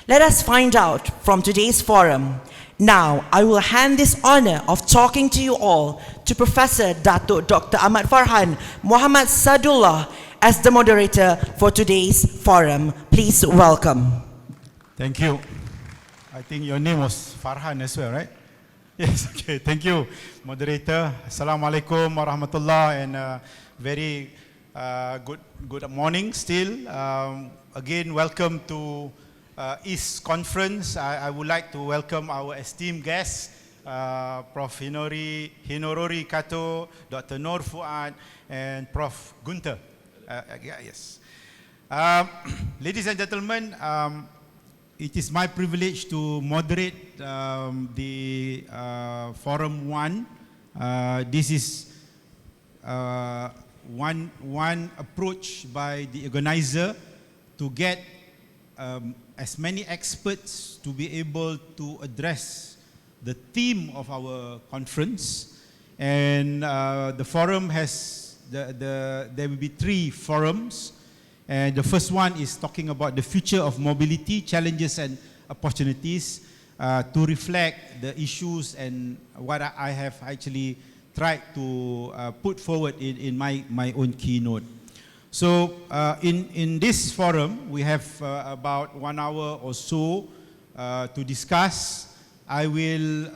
Let us find out from today's forum. Now, I will hand this honor of talking to you all to Professor Dato Dr. Ahmad Farhan Muhammad Sadullah as the moderator for today's forum. Please welcome. Thank you. I think your name was Farhan as well, right? Yes, okay, thank you, moderator. Assalamualaikum warahmatullah, and very good morning still. Again, welcome to East Conference. I would like to welcome our esteemed guests, Prof. Hinorori Kato, Dr. Noor Fuad, and Prof. Gunter. Yes. Ladies and gentlemen, it is my privilege to moderate the Forum 1. This is one approach by the organizer to get as many experts to be able to address the theme of our conference. And the forum has, there will be 3 forums. And the first one is talking about the future of mobility, challenges and opportunities, to reflect the issues and what I have actually tried to put forward in my own keynote. So in this forum, we have about 1 hour or so to discuss. I will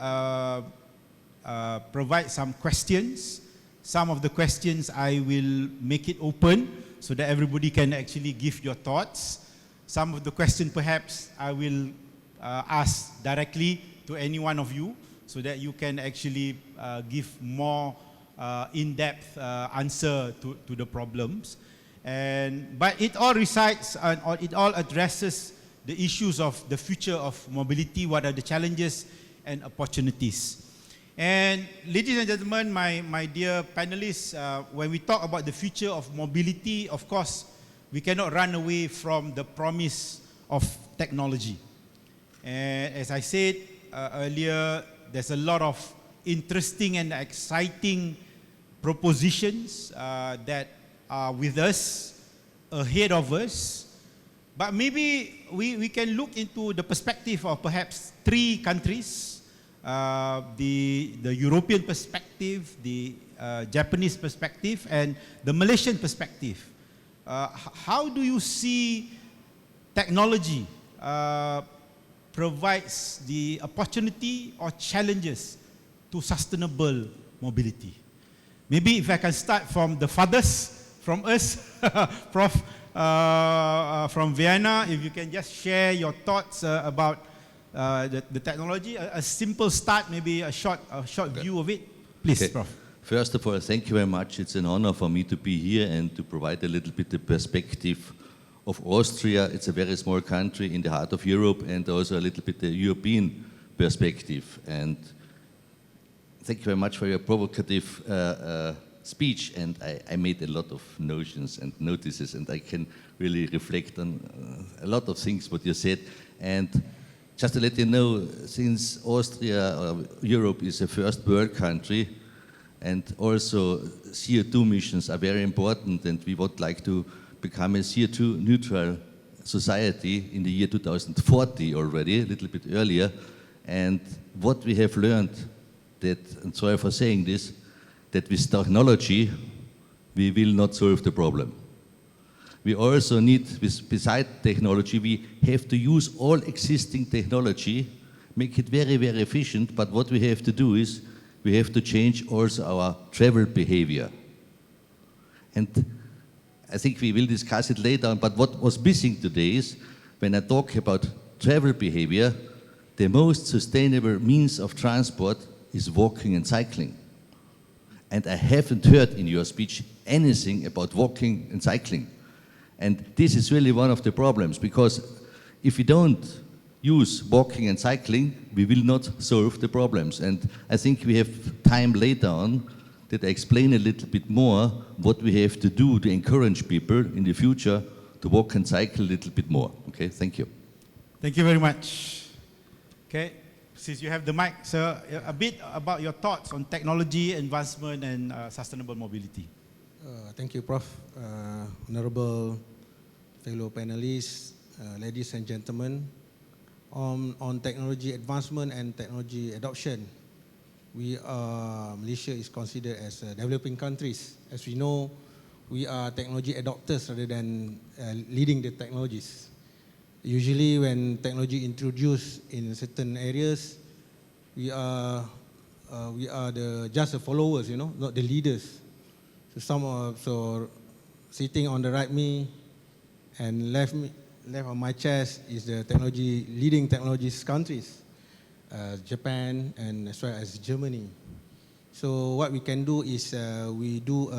provide some questions. Some of the questions I will make it open so that everybody can actually give your thoughts. Some of the questions perhaps I will ask directly to any one of you so that you can actually give more in-depth answer to the problems. But it all resides or it all addresses the issues of the future of mobility, what are the challenges and opportunities. And ladies and gentlemen, my dear panelists, when we talk about the future of mobility, of course, we cannot run away from the promise of technology. And as I said earlier, there's a lot of interesting and exciting propositions that are with us, ahead of us. But maybe we can look into the perspective of perhaps 3 countries, the European perspective, the Japanese perspective, and the Malaysian perspective. How do you see technology provides the opportunity or challenges to sustainable mobility? Maybe if I can start from the farthest from us, Prof. From Vienna, if you can just share your thoughts about the technology, a simple start, maybe a short view of it. Please, okay. Prof. First of all, thank you very much. It's an honor for me to be here and to provide a little bit the perspective of Austria. It's a very small country in the heart of Europe, and also a little bit the European perspective. And thank you very much for your provocative speech, and I made a lot of notions and notices, and I can really reflect on a lot of things what you said. And just to let you know, since Austria or Europe is a first world country, and also CO2 emissions are very important, and we would like to become a CO2 neutral society in the year 2040 already, a little bit earlier. And what we have learned, that, and sorry for saying this, that with technology, we will not solve the problem. We also need, beside technology, we have to use all existing technology, make it very, very efficient, but what we have to do is, we have to change also our travel behavior. And I think we will discuss it later on, but what was missing today is, when I talk about travel behavior, the most sustainable means of transport is walking and cycling. And I haven't heard in your speech anything about walking and cycling. And this is really one of the problems, because if we don't use walking and cycling, we will not solve the problems. And I think we have time later on that I explain a little bit more what we have to do to encourage people in the future to walk and cycle a little bit more. Okay, thank you. Thank you very much. Okay. Since you have the mic, sir, a bit about your thoughts on technology, advancement, and sustainable mobility. Thank you, Prof. Honorable fellow panelists, ladies and gentlemen. on technology advancement and technology adoption. Malaysia is considered as developing countries. As we know, we are technology adopters rather than leading the technologies. Usually when technology introduced in certain areas, we are just the followers, not the leaders. So sitting on the right me and left on my chest is the leading technologies countries, Japan and as well as Germany. So what we can do is we do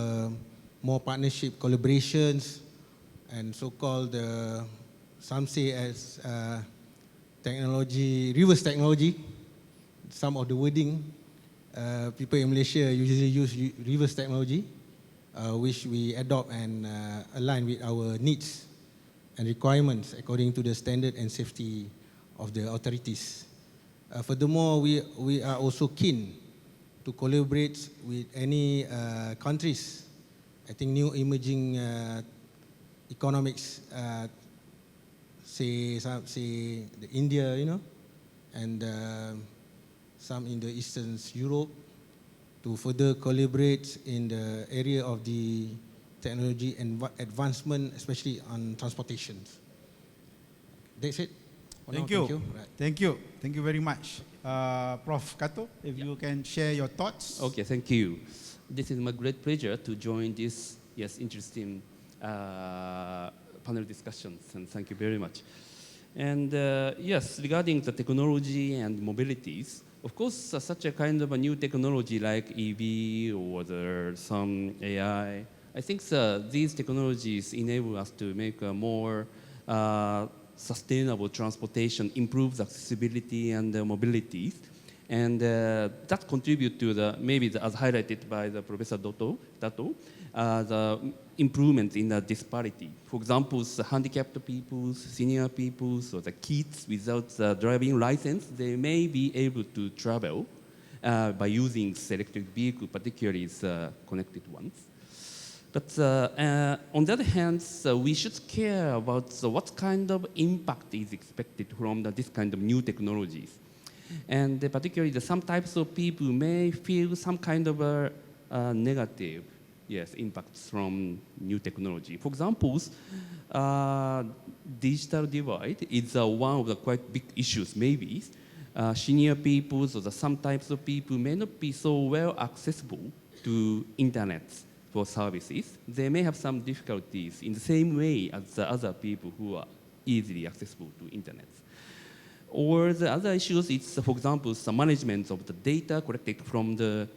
more partnership collaborations and so-called some say as reverse technology. Some of the wording, people in Malaysia usually use reverse technology, which we adopt and align with our needs and requirements according to the standard and safety of the authorities. Furthermore, we are also keen to collaborate with any countries. I think new emerging economics, say the India, and some in the Eastern Europe, to further collaborate in the area of the technology and advancement, especially on transportation. That's it. Thank you. Thank you. Thank you very much. Prof. Kato, if you can share your thoughts. Okay, thank you. This is my great pleasure to join this interesting panel discussions, and thank you very much. And yes, regarding the technology and mobilities, of course, such a kind of a new technology like EV or some AI, I think these technologies enable us to make a more sustainable transportation, improves accessibility and mobility, and that contribute to as highlighted by the Professor Dato, the improvement in the disparity. For example, the handicapped people, senior people, or the kids without the driving license, they may be able to travel by using electric vehicle, particularly the connected ones. But on the other hand, we should care about what kind of impact is expected from this kind of new technologies. And particularly some types of people may feel some kind of negative impacts from new technology. For example, digital divide is one of the quite big issues maybe. Senior people or some types of people may not be so well accessible to internet for services. They may have some difficulties in the same way as the other people who are easily accessible to internet. Or the other issues is, for example, the management of the data collected from the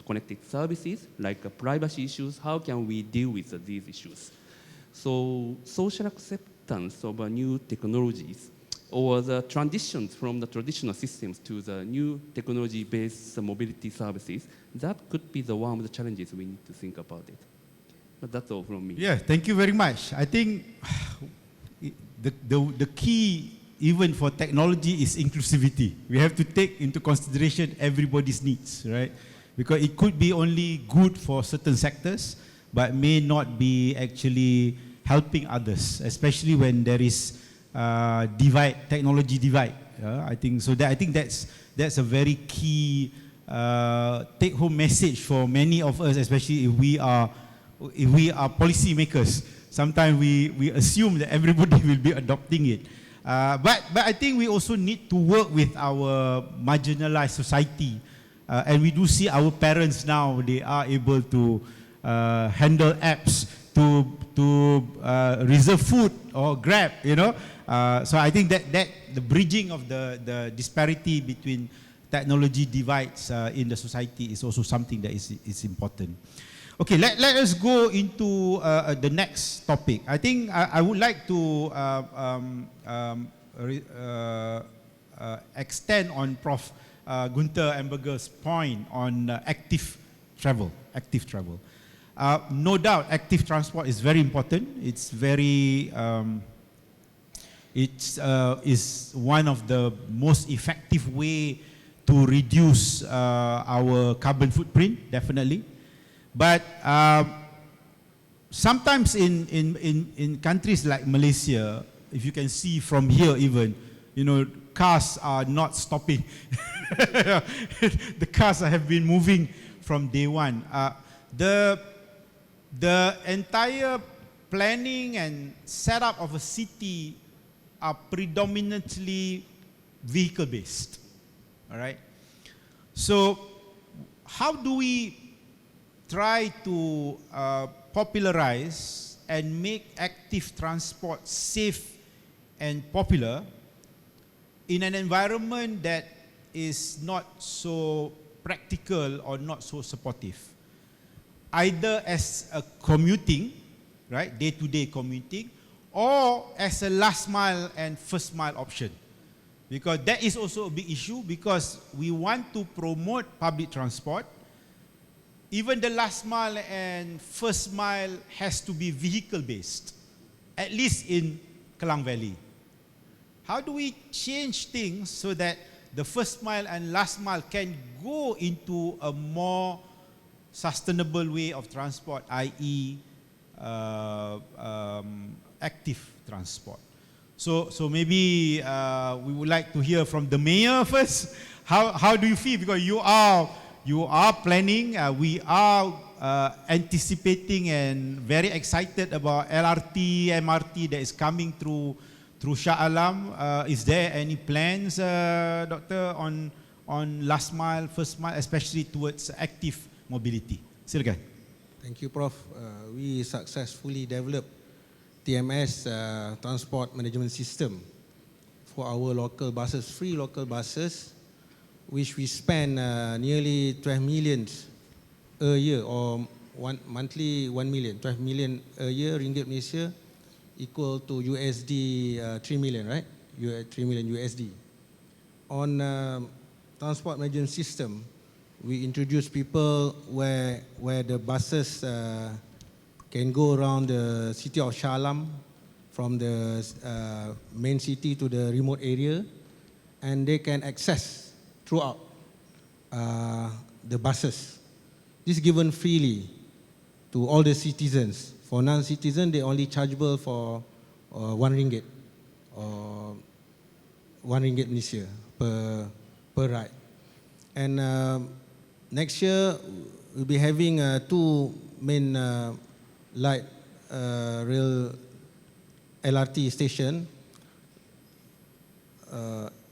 connected services, like privacy issues. How can we deal with these issues? So social acceptance of new technologies or the transitions from the traditional systems to the new technology-based mobility services, that could be one of the challenges we need to think about it. But that's all from me. Yeah, thank you very much. I think the key even for technology is inclusivity. We have to take into consideration everybody's needs, right? Because it could be only good for certain sectors, but may not be actually helping others, especially when there is technology divide. I think so. I think that's a very key take-home message for many of us, especially if we are policy makers. Sometimes we assume that everybody will be adopting it. But I think we also need to work with our marginalized society. And we do see our parents now, they are able to handle apps to reserve food or Grab, So I think that the bridging of the disparity between technology divides in the society is also something that is important. Okay, let us go into the next topic. I think I would like to extend on Prof. Gunther Amberger's point on active travel. No doubt, active transport is very important. It's very, is one of the most effective way to reduce our carbon footprint, definitely. But sometimes in countries like Malaysia, if you can see from here even, cars are not stopping. The cars have been moving from day one. The entire planning and setup of a city are predominantly vehicle-based. All right. So, how do we try to popularize and make active transport safe and popular in an environment that is not so practical or not so supportive? Either as a commuting, right, day-to-day commuting, or as a last mile and first mile option. Because that is also a big issue, because we want to promote public transport. Even the last mile and first mile has to be vehicle-based, at least in Klang Valley. How do we change things so that the first mile and last mile can go into a more sustainable way of transport, i.e. Active transport? So maybe we would like to hear from the mayor first. How do you feel? Because you are planning, we are anticipating and very excited about LRT, MRT that is coming through Shah Alam. Is there any plans, Doctor, on last mile, first mile, especially towards active mobility? Silakan. Thank you, Prof. We successfully developed TMS transport management system for our local buses, free local buses, which we spend nearly 12 million a year, or monthly 1 million, 12 million a year, ringgit Malaysia, equal to USD 3 million, right? 3 million USD. On transport management system, we introduce people where the buses can go around the city of Shah Alam, from the main city to the remote area, and they can access throughout the buses. This is given freely to all the citizens. For non-citizens, they only chargeable for 1 ringgit or 1 ringgit Malaysia per ride. And next year, we'll be having 2 main light rail LRT station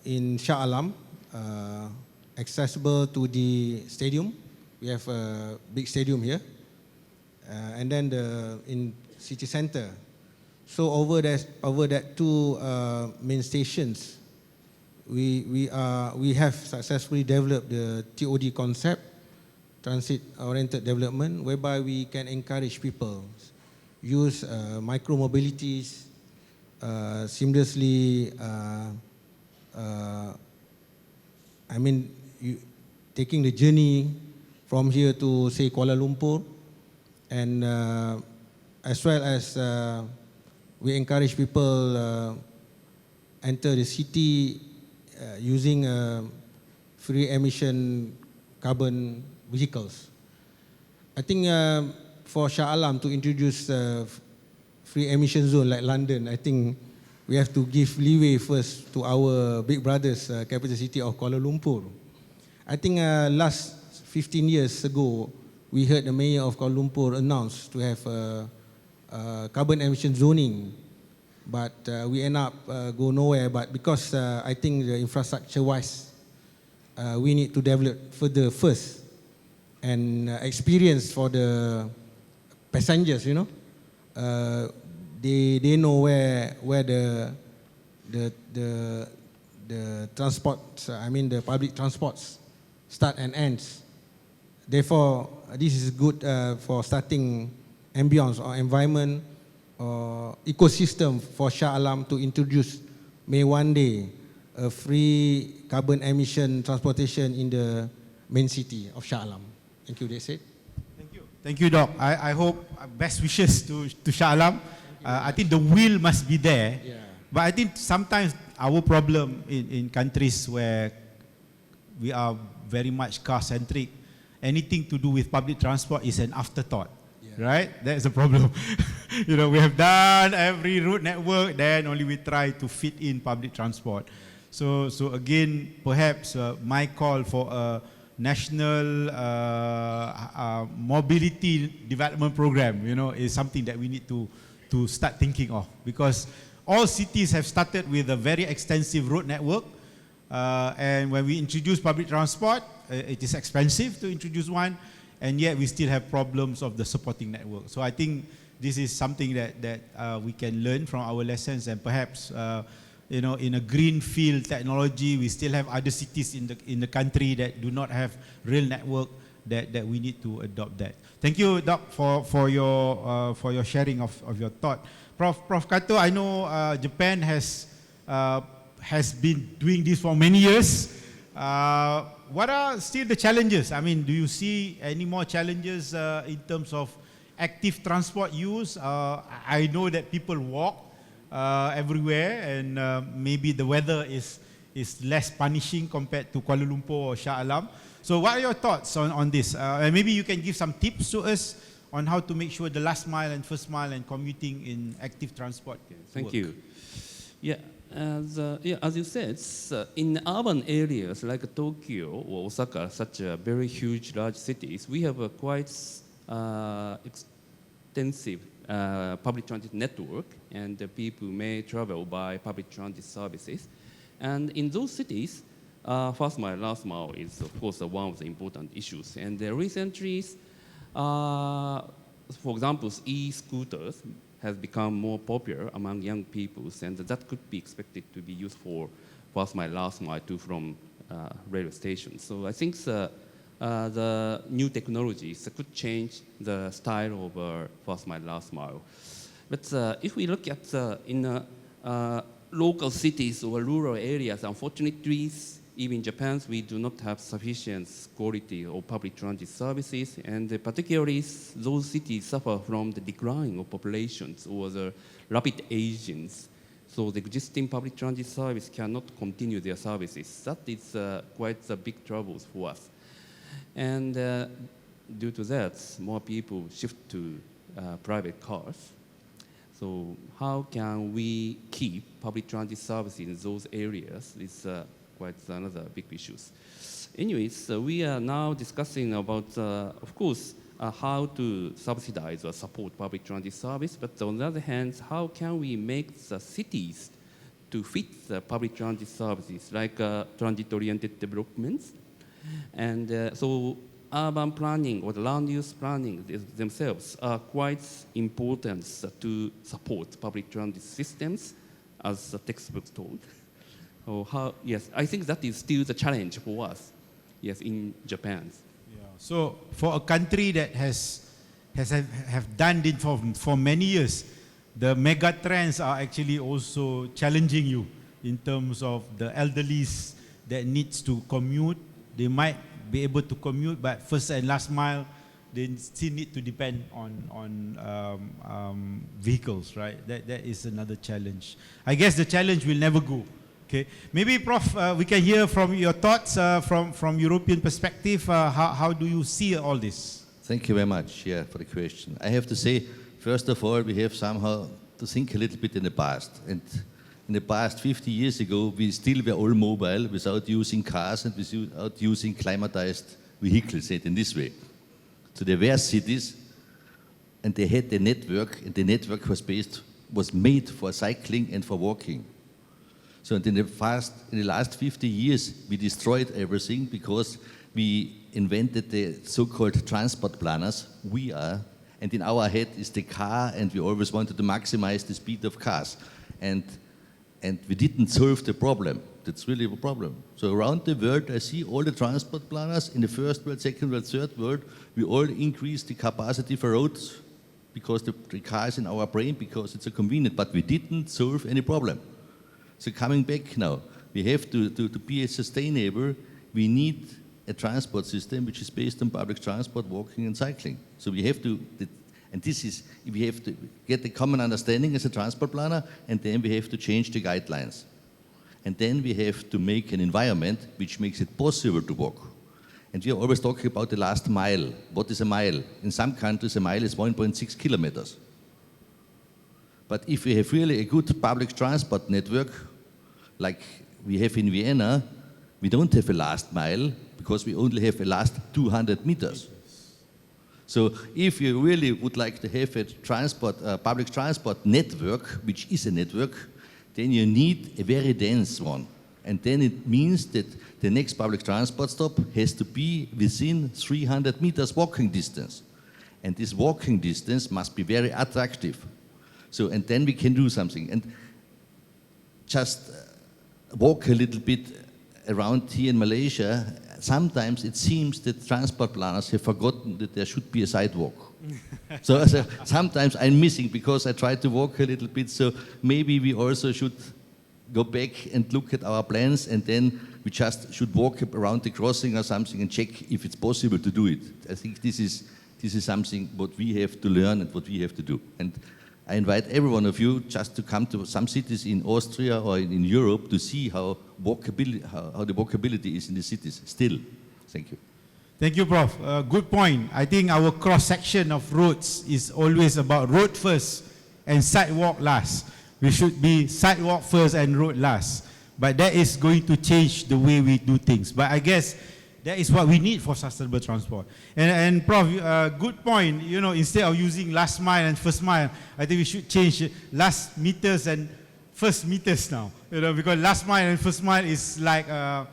in Shah Alam, accessible to the stadium. We have a big stadium here, and then in city center. So over that 2 main stations, we have successfully developed the TOD concept, transit-oriented development, whereby we can encourage people use micro-mobilities seamlessly. Taking the journey from here to, say, Kuala Lumpur, and as well as we encourage people enter the city using free emission carbon vehicles. I think for Shah Alam to introduce free emission zone like London, I think we have to give leeway first to our big brothers, capital city of Kuala Lumpur. I think last 15 years ago, we heard the mayor of Kuala Lumpur announce to have carbon emission zoning, but we end up go nowhere. But because I think the infrastructure-wise, we need to develop further first, and experience for the passengers. They know where the transport, the public transports start and ends. Therefore, this is good for starting ambience or environment or ecosystem for Shah Alam to introduce, may one day, a free carbon emission transportation in the main city of Shah Alam. Thank you, that's it. Thank you. Thank you, Doc. I hope best wishes to Shah Alam. I think the will must be there. Yeah. But I think sometimes our problem in countries where we are very much car-centric, anything to do with public transport is an afterthought, right? That's the problem. You know, we have done every route network, then only we try to fit in public transport. So again, perhaps my call for a national mobility development program, you know, is something that we need to start thinking of, because all cities have started with a very extensive road network, and when we introduce public transport, it is expensive to introduce one, and yet we still have problems of the supporting network. So I think this is something that we can learn from our lessons, and perhaps you know, in a greenfield technology, we still have other cities in the country that do not have rail network, that we need to adopt that. Thank you, Doc, for your sharing of your thought. Prof. Kato, I know Japan has been doing this for many years. What are still the challenges? I mean, do you see any more challenges in terms of active transport use? I know that people walk everywhere, and maybe the weather is less punishing compared to Kuala Lumpur or Shah Alam. So what are your thoughts on this? And maybe you can give some tips to us on how to make sure the last mile and first mile and commuting in active transport Thank work. you. Yeah, as you said, in urban areas like Tokyo or Osaka, such a very huge, large cities, we have a quite extensive public transit network, and people may travel by public transit services. And in those cities, first mile, last mile is, of course, one of the important issues. And recently, for example, e-scooters has become more popular among young people, and that could be expected to be used for first mile, last mile to from railway stations. So I think the new technologies could change the style of first mile, last mile. But if we look at in local cities or rural areas, unfortunately, even in Japan, we do not have sufficient quality of public transit services, and particularly those cities suffer from the decline of populations or the rapid aging. So the existing public transit service cannot continue their services. That is quite a big trouble for us. And due to that, more people shift to private cars. So how can we keep public transit services in those areas? It's quite another big issue. Anyways, we are now discussing about, of course, how to subsidize or support public transit service, but on the other hand, how can we make the cities to fit the public transit services, like transit-oriented developments? And so urban planning or the land use planning themselves are quite important to support public transit systems, as the textbook told. Yes, I think that is still the challenge for us, yes, in Japan. Yeah. So for a country that have done it for many years, the mega trends are actually also challenging you in terms of the elderlies that needs to commute. They might be able to commute, but first and last mile, they still need to depend on vehicles, right? That is another challenge. I guess the challenge will never go. Okay, maybe Prof, we can hear from your thoughts from European perspective. How do you see all this? Thank you very much, for the question. I have to say, first of all, we have somehow to think a little bit in the past. And in the past, 50 years ago, we still were all mobile without using cars and without using climatized vehicles, said in this way. So there were cities, and they had the network, and the network was made for cycling and for walking. So in the last 50 years, we destroyed everything because we invented the so-called transport planners. And in our head is the car, and we always wanted to maximize the speed of cars. And we didn't solve the problem. That's really a problem. So around the world, I see all the transport planners in the first world, second world, third world, we all increase the capacity for roads because the car is in our brain, because it's so convenient, but we didn't solve any problem. So coming back now, we have to be sustainable. We need a transport system which is based on public transport, walking and cycling. So we have to, we have to get a common understanding as a transport planner, and then we have to change the guidelines. And then we have to make an environment which makes it possible to walk. And we are always talking about the last mile. What is a mile? In some countries, a mile is 1.6 kilometers. But if we have really a good public transport network, like we have in Vienna, we don't have a last mile because we only have a last 200 meters. So if you really would like to have a public transport network, which is a network, then you need a very dense one. And then it means that the next public transport stop has to be within 300 meters walking distance. And this walking distance must be very attractive. So, and then we can do something. And just walk a little bit around here in Malaysia, sometimes it seems that transport planners have forgotten that there should be a sidewalk. so sometimes I'm missing because I try to walk a little bit, so maybe we also should go back and look at our plans, and then we just should walk around the crossing or something and check if it's possible to do it. I think this is something what we have to learn and what we have to do. And I invite every one of you just to come to some cities in Austria or in Europe to see how the walkability is in the cities still. Thank you. Thank you, Prof. Good point. I think our cross-section of roads is always about road first and sidewalk last. We should be sidewalk first and road last. But that is going to change the way we do things. But I guess that is what we need for sustainable transport. And Prof, good point. You know, instead of using last mile and first mile, I think we should change last meters and first meters now. You know, because last mile and first mile is like a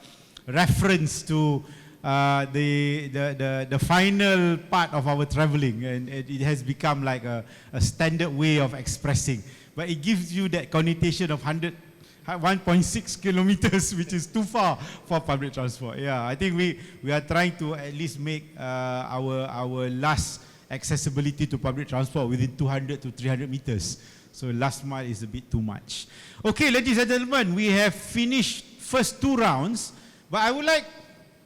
reference to the final part of our traveling, and it has become like a standard way of expressing. But it gives you that connotation of 1.6 kilometers, which is too far for public transport. Yeah, I think we are trying to at least make our last accessibility to public transport within 200 to 300 meters. So last mile is a bit too much. Okay, ladies and gentlemen, we have finished first 2 rounds, but I would like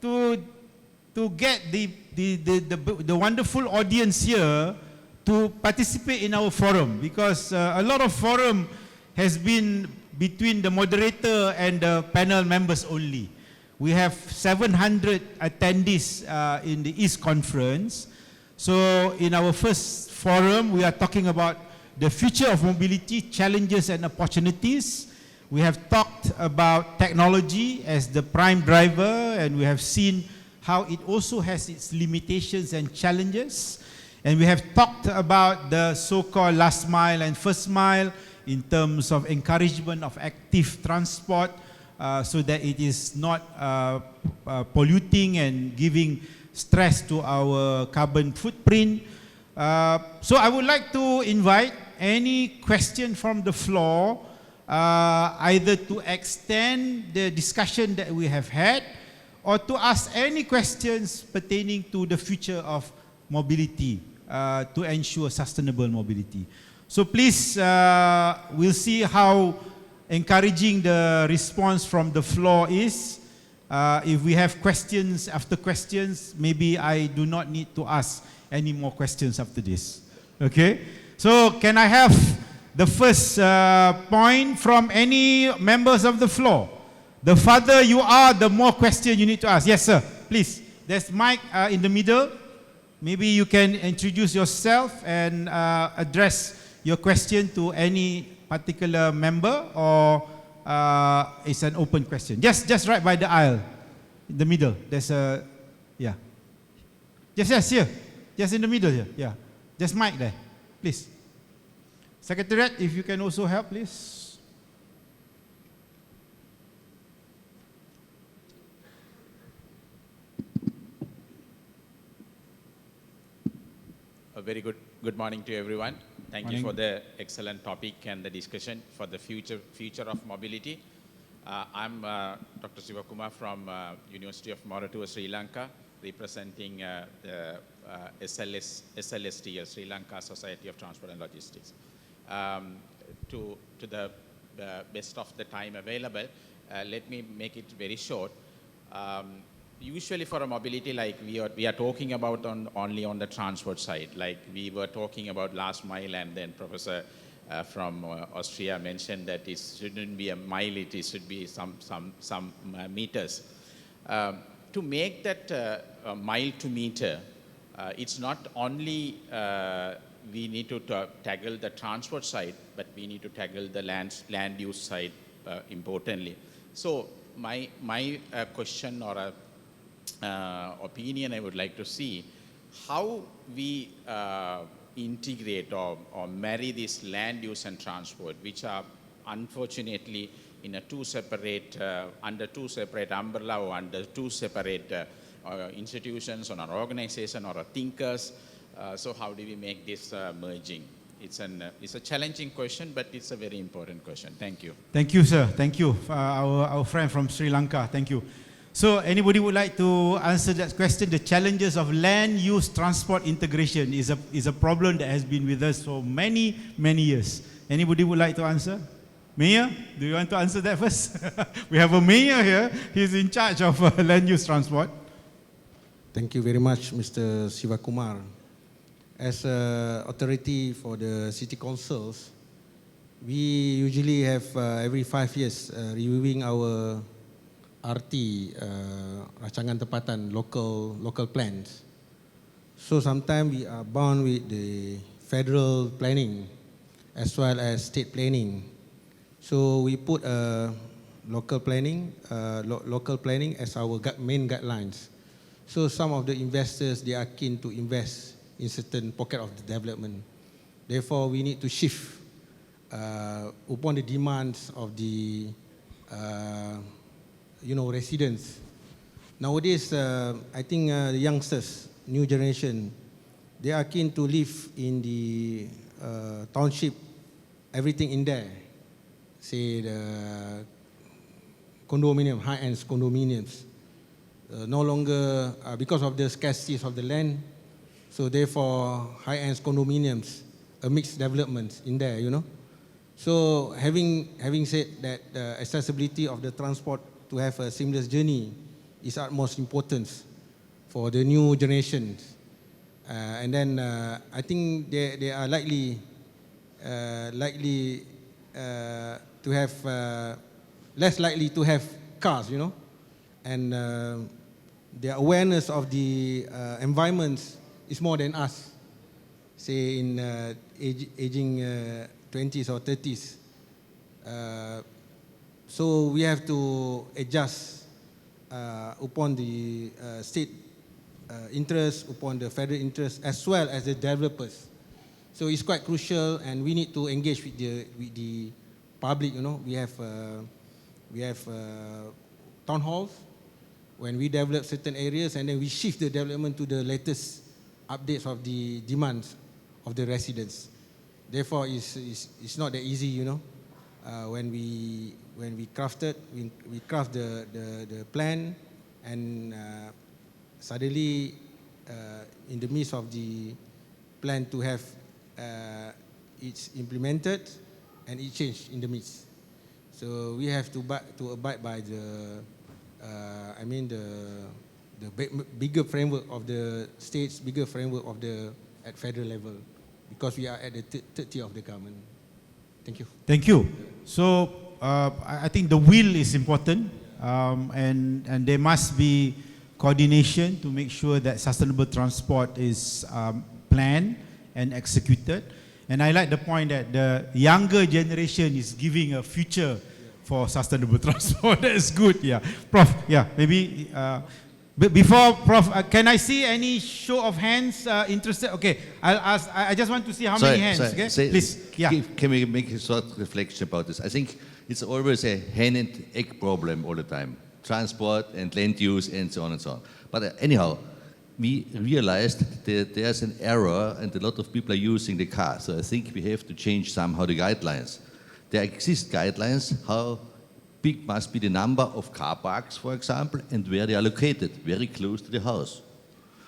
to get the wonderful audience here to participate in our forum, because a lot of forum has been between the moderator and the panel members only. We have 700 attendees in the East Conference. So in our first forum, we are talking about the future of mobility, challenges and opportunities. We have talked about technology as the prime driver, and we have seen how it also has its limitations and challenges. And we have talked about the so-called last mile and first mile in terms of encouragement of active transport so that it is not polluting and giving stress to our carbon footprint. So I would like to invite any question from the floor, either to extend the discussion that we have had or to ask any questions pertaining to the future of mobility to ensure sustainable mobility. So please, we'll see how encouraging the response from the floor is. If we have questions after questions, maybe I do not need to ask any more questions after this. Okay? So can I have the first point from any members of the floor? The farther you are, the more questions you need to ask. Yes, sir. Please. There's mic in the middle. Maybe you can introduce yourself and address your question to any particular member, or it's an open question. Just right by the aisle, in the middle. There's a, yeah. Yes, here. Just in the middle here, yeah. Just mic there, please. Secretariat, if you can also help, please. A very good morning to everyone. Thank you for the excellent topic and the discussion for the future of mobility. I'm Dr. Sivakumar from University of Moratuwa, Sri Lanka, representing the SLST, Sri Lanka Society of Transport and Logistics. To the best of the time available, let me make it very short. Usually for a mobility, like we are talking about only on the transport side, like we were talking about last mile, and then Professor from Austria mentioned that it shouldn't be a mile, it should be some meters. To make that mile to meter, it's not only we need to tackle the transport side, but we need to tackle the land use side importantly. So my question or opinion I would like to see, how we integrate or marry this land use and transport, which are unfortunately in a under two separate umbrella or under two separate institutions or an organization or a thinkers. So how do we make this merging? It's a challenging question, but it's a very important question. Thank you. Thank you, sir. Thank you, our friend from Sri Lanka. Thank you. So, anybody would like to answer that question? The challenges of land use transport integration is a problem that has been with us for many years. Anybody would like to answer? Mayor, do you want to answer that first? We have a mayor here. He's in charge of land use transport. Thank you very much, Mr. Sivakumar. As an authority for the city councils, we usually have every 5 years reviewing our RT, rancangan tempatan, local plans. So sometimes we are bound with the federal planning as well as state planning. So we put local planning as our main guidelines. So some of the investors, they are keen to invest in certain pocket of the development. Therefore, we need to shift upon the demands of the residents. Nowadays, I think the youngsters, new generation, they are keen to live in the township, everything in there. Say the condominium, high-end condominiums. No longer, because of the scarcity of the land, so therefore high-end condominiums, a mixed development in there, So having said that, the accessibility of the transport to have a seamless journey is utmost importance for the new generations. And then I think they are likely to have less likely to have cars, and their awareness of the environments is more than us. Say in aging 20s or 30s. So we have to adjust upon the state interest, upon the federal interest, as well as the developers. So it's quite crucial, and we need to engage with the public. We have town halls when we develop certain areas, and then we shift the development to the latest updates of the demands of the residents. Therefore, it's not that easy, when we craft the plan, and suddenly in the midst of the plan to have it's implemented, and it changed in the midst. So we have to abide by the bigger framework of the states, bigger framework of at federal level, because we are at the third tier of the government. Thank you. Thank you. So I think the will is important, and there must be coordination to make sure that sustainable transport is planned and executed. And I like the point that the younger generation is giving a future for sustainable transport. That's good. Yeah, Prof. Yeah, maybe. Before Prof, can I see any show of hands interested? Okay, I'll ask. I just want to see how many hands. Okay, please. Yeah. Can we make a short reflection about this? I think it's always a hen and egg problem all the time. Transport and land use and so on and so on. But anyhow, we realized that there's an error and a lot of people are using the car. So I think we have to change somehow the guidelines. There exist guidelines how big must be the number of car parks, for example, and where they are located, very close to the house.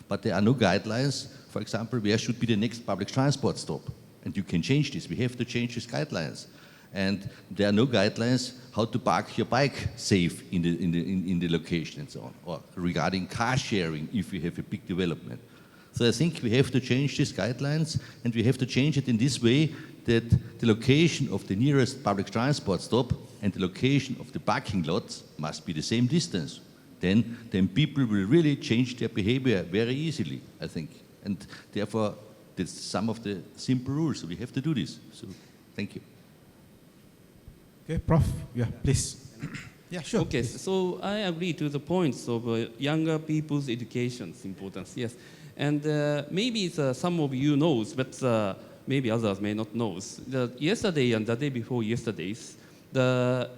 But there are no guidelines, for example, where should be the next public transport stop. And you can change this. We have to change these guidelines. And there are no guidelines how to park your bike safe in the location and so on, or regarding car sharing if you have a big development. So I think we have to change these guidelines, and we have to change it in this way that the location of the nearest public transport stop and the location of the parking lots must be the same distance. Then people will really change their behavior very easily, I think. And therefore, that's some of the simple rules. So we have to do this. So thank you. Okay, Prof. Yeah, please. Yeah, sure. Okay, so I agree to the points of younger people's education's importance, yes. And maybe some of you knows, but maybe others may not know. Yesterday and the day before yesterday's, the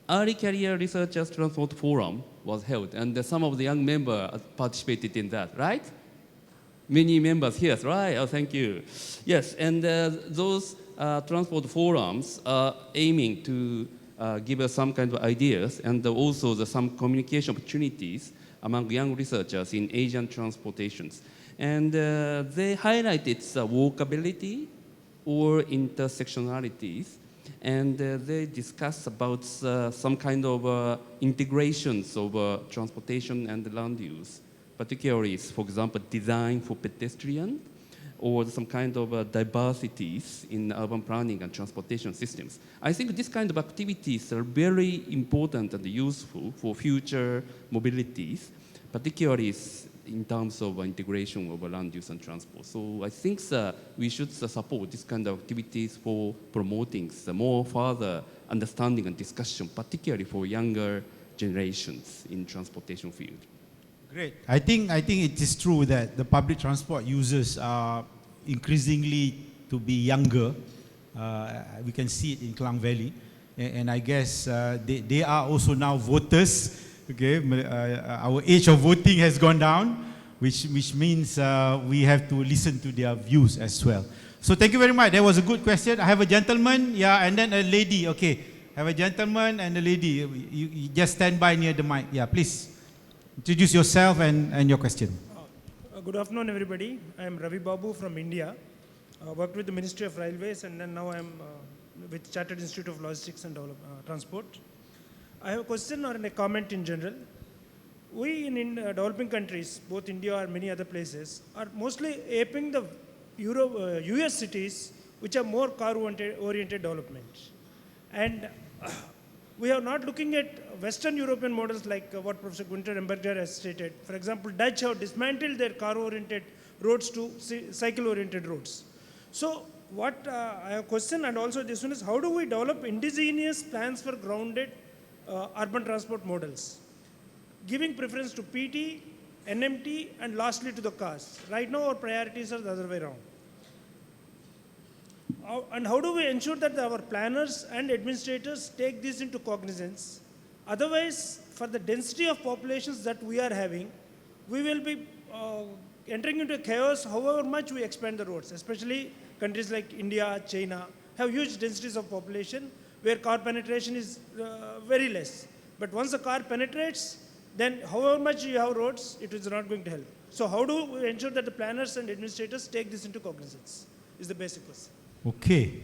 Early Career Researchers Transport Forum was held, and some of the young members participated in that, right? Many members here, right? Oh, thank you. Yes, and those transport forums are aiming to give us some kind of ideas and also some communication opportunities among young researchers in Asian transportations. And they highlighted walkability or intersectionalities, and they discussed about some kind of integrations of transportation and land use, particularly, for example, design for pedestrian, or some kind of diversities in urban planning and transportation systems. I think this kind of activities are very important and useful for future mobilities, particularly in terms of integration of land use and transport. So I think we should support this kind of activities for promoting more further understanding and discussion, particularly for younger generations in transportation field. Great. I think it is true that the public transport users are increasingly to be younger. We can see it in Klang Valley, and I guess they are also now voters. Okay, our age of voting has gone down, which means we have to listen to their views as well. So thank you very much. That was a good question. I have a gentleman, yeah, and then a lady. Okay, have a gentleman and a lady. You just stand by near the mic. Yeah, please. Introduce yourself and your question. Good afternoon, everybody. I am Ravi Babu from India. Worked with the Ministry of Railways, and then now I am with Chartered Institute of Logistics and Transport. I have a question or a comment in general. We in developing countries, both India or many other places, are mostly aping the US cities, which are more car-oriented development. And we are not looking at Western European models like what Professor Gunther Emberger has stated. For example, Dutch have dismantled their car-oriented roads to cycle-oriented roads. So what I have a question, and also this one is, how do we develop indigenous plans for grounded urban transport models, giving preference to PT, NMT, and lastly to the cars? Right now our priorities are the other way around. And how do we ensure that our planners and administrators take this into cognizance? Otherwise, for the density of populations that we are having, we will be entering into chaos however much we expand the roads, especially countries like India, China, have huge densities of population where car penetration is very less. But once the car penetrates, then however much you have roads, it is not going to help. So how do we ensure that the planners and administrators take this into cognizance is the basic question. Okay,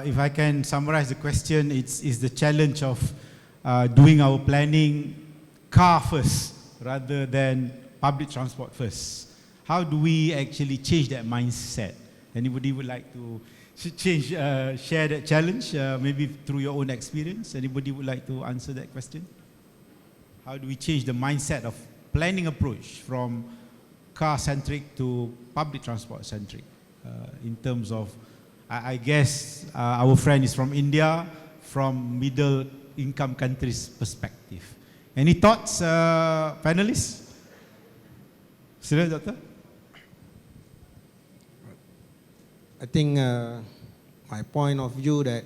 if I can summarize the question, it's the challenge of doing our planning car first rather than public transport first. How do we actually change that mindset? Anybody would like to share that challenge, maybe through your own experience? Anybody would like to answer that question? How do we change the mindset of planning approach from car-centric to public transport-centric in terms of, I guess our friend is from India, from middle income countries perspective. Any thoughts, panelists? Sila, Doctor? I think my point of view that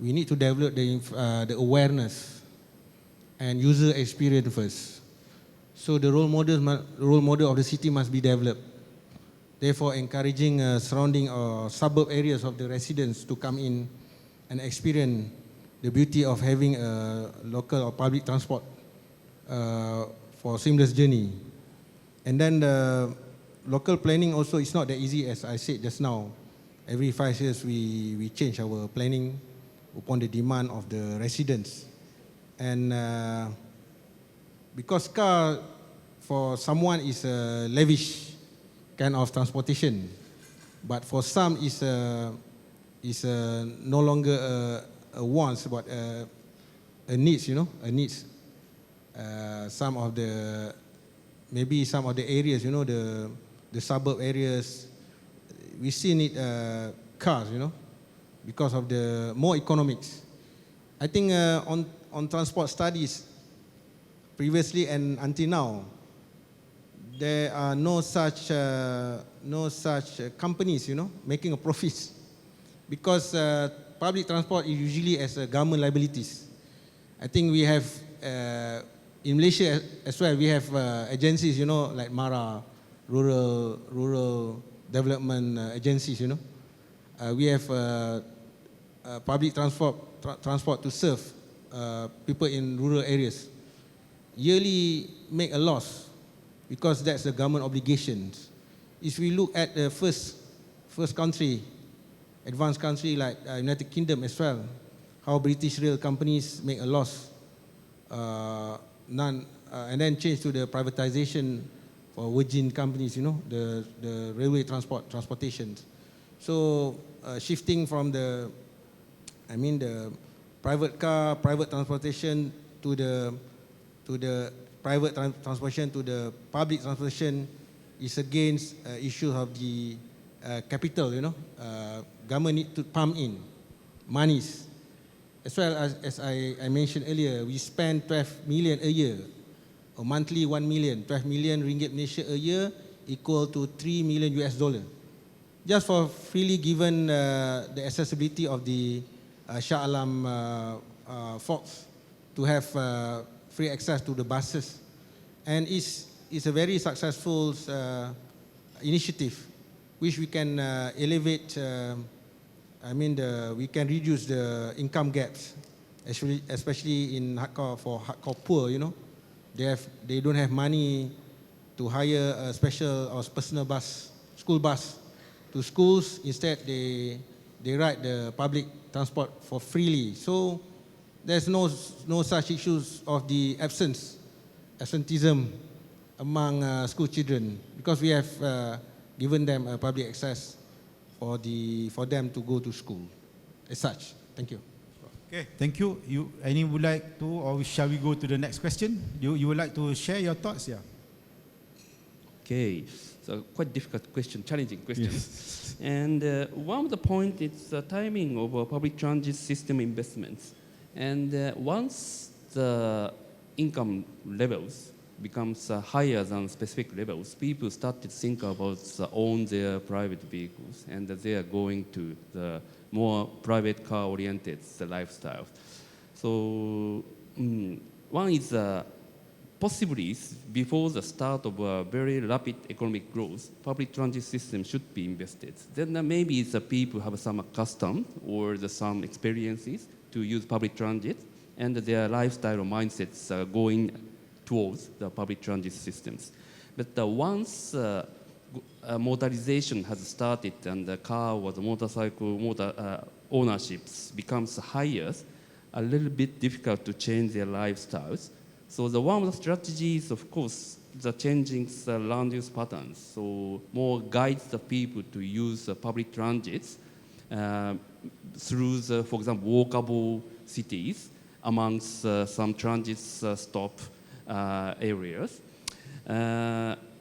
we need to develop the awareness and user experience first. So the role model of the city must be developed. Therefore, encouraging surrounding or suburb areas of the residents to come in and experience the beauty of having a local or public transport for seamless journey. And then the local planning also is not that easy, as I said just now. Every 5 years we change our planning upon the demand of the residents. And because car for someone is a lavish kind of transportation, but for some is no longer a wants, but a needs, you know, a needs. Some of the areas, you know, the suburb areas, we still need cars, because of the more economics. I think on transport studies, previously and until now, there are no such companies, making a profit, because public transport is usually as government liabilities. I think we have in Malaysia as well. We have agencies, like MARA, rural development agencies. We have public transport to serve people in rural areas. Yearly make a loss because that's the government obligations. If we look at the first country, advanced country like United Kingdom as well, how British rail companies make a loss, and then change to the privatization for Virgin companies, the railway transportation. So shifting from the private car, private transportation to the private transportation to the public transportation is against issue of the capital, government need to pump in monies. As well as I mentioned earlier, we spend 12 million a year, or monthly 1 million, 12 million ringgit Malaysia a year equal to $3 million US, just for freely given the accessibility of the Shah Alam folks to have free access to the buses. And it's a very successful initiative which we can elevate, we can reduce the income gaps, especially in hardcore poor, They don't have money to hire a special or personal bus, school bus to schools. Instead, they ride the public transport for freely. So there's no such issues of the absenteeism among school children, because we have given them a public access for them to go to school as such. Thank you. Okay, thank you. Any would like to, or shall we go to the next question? You would like to share your thoughts? Yeah. Okay, so quite difficult question, challenging question. Yes. And one of the points is the timing of public transit system investments. And once the income levels becomes higher than specific levels, people start to think about own their private vehicles, and they are going to the more private car-oriented lifestyle. So one is possibly before the start of a very rapid economic growth, public transit system should be invested. Then maybe the people have some custom or some experiences to use public transit, and their lifestyle or mindsets are going towards the public transit systems. But once motorization has started and the car or the motorcycle ownerships becomes higher, a little bit difficult to change their lifestyles. So one of the strategies, of course, the changing the land use patterns. So more guides the people to use public transits through, for example, walkable cities amongst some transit stop areas.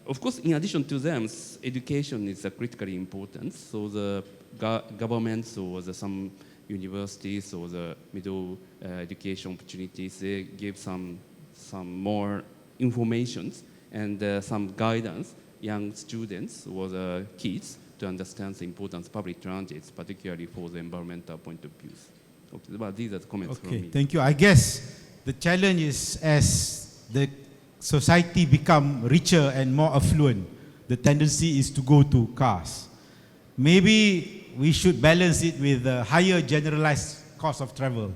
Of course, in addition to them, education is critically important. So the governments or some universities or the middle education opportunities, they give some more information and some guidance young students or the kids to understand the importance of public transit, particularly for the environmental point of view. Okay, but these are the comments from me. Okay, thank you. I guess the challenge is as the society become richer and more affluent, the tendency is to go to cars. Maybe we should balance it with a higher generalized cost of travel,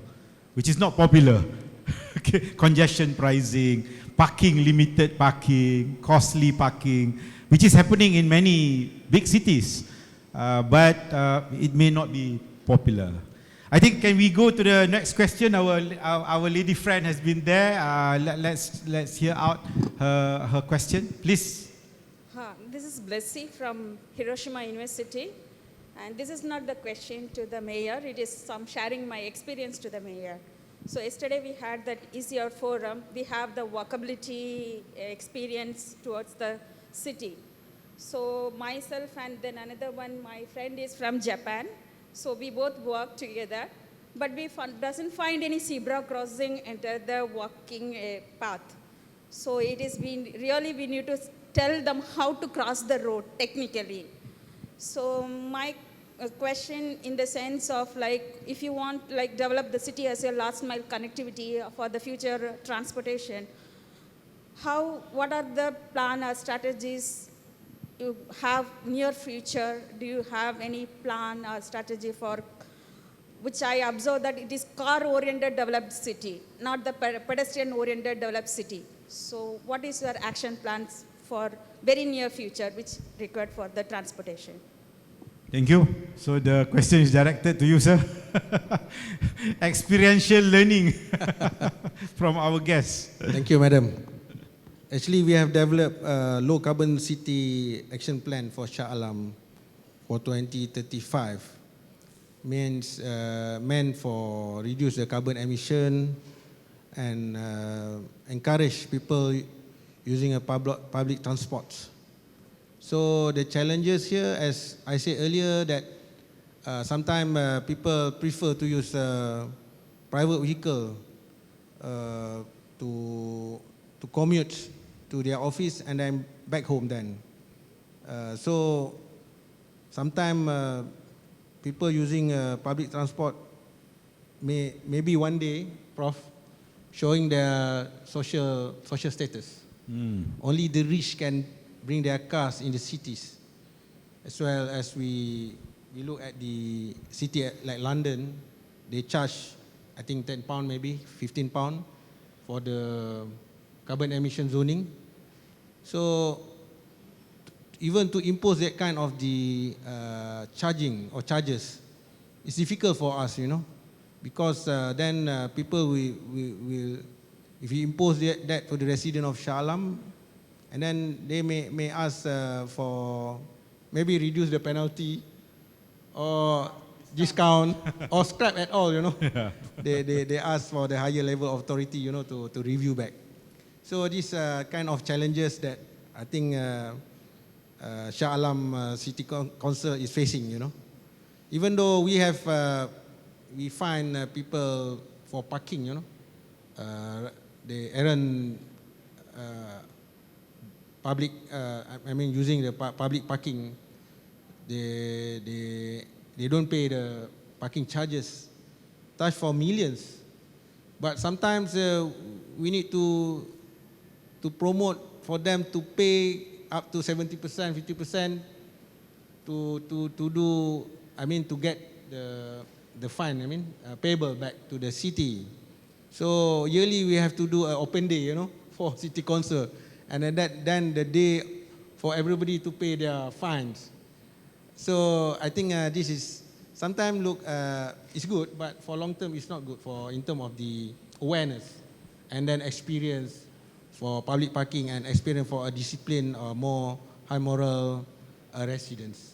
which is not popular. Okay. Congestion pricing, parking, limited parking, costly parking, which is happening in many big cities, but it may not be popular. I think, can we go to the next question? Our lady friend has been there. Let's hear out her question, please. This is Blessy from Hiroshima University, and this is not the question to the mayor. It is some sharing my experience to the mayor. So yesterday we had that ECR forum. We have the walkability experience towards the city. So myself and then another one, my friend is from Japan. So we both work together, but we doesn't find any zebra crossing into the walking path. So it is we need to tell them how to cross the road technically. So my question in the sense of like, if you want like develop the city as a last mile connectivity for the future transportation, what are the plan or strategies you have near future? Do you have any plan or strategy for which I observe that it is car-oriented developed city, not the pedestrian-oriented developed city. So what is your action plans for very near future which required for the transportation? Thank you. So the question is directed to you, sir. Experiential learning from our guests. Thank you, madam. Actually, we have developed a low carbon city action plan for Shah Alam for 2035. Meant for reduce the carbon emission and encourage people using a public transport. So the challenges here, as I said earlier, that sometimes people prefer to use private vehicle to commute to their office and then back home then. So sometimes people using public transport maybe one day, Prof, showing their social status. Only the rich can bring their cars in the cities. As well as we look at the city like London, they charge, I think £10 maybe, £15 for the carbon emission zoning. So even to impose that kind of the charging or charges, it's difficult for us, because then people will, if you impose that for the resident of Shah Alam, and then they may ask for maybe reduce the penalty or discount or scrap at all, Yeah. They ask for the higher level of authority, to review back. So these kind of challenges that I think Shah Alam City Council is facing, Even though we find people for parking, they earn public, using the public parking, they don't pay the parking charges, touch for millions. But sometimes we need to promote for them to pay up to 70%, 50% to do, to get the fine, payable back to the city. So yearly we have to do an open day, for city council, and then the day for everybody to pay their fines. So I think this is sometimes it's good, but for long term it's not good in terms of the awareness and then experience for public parking and experience for a discipline or more high moral residents.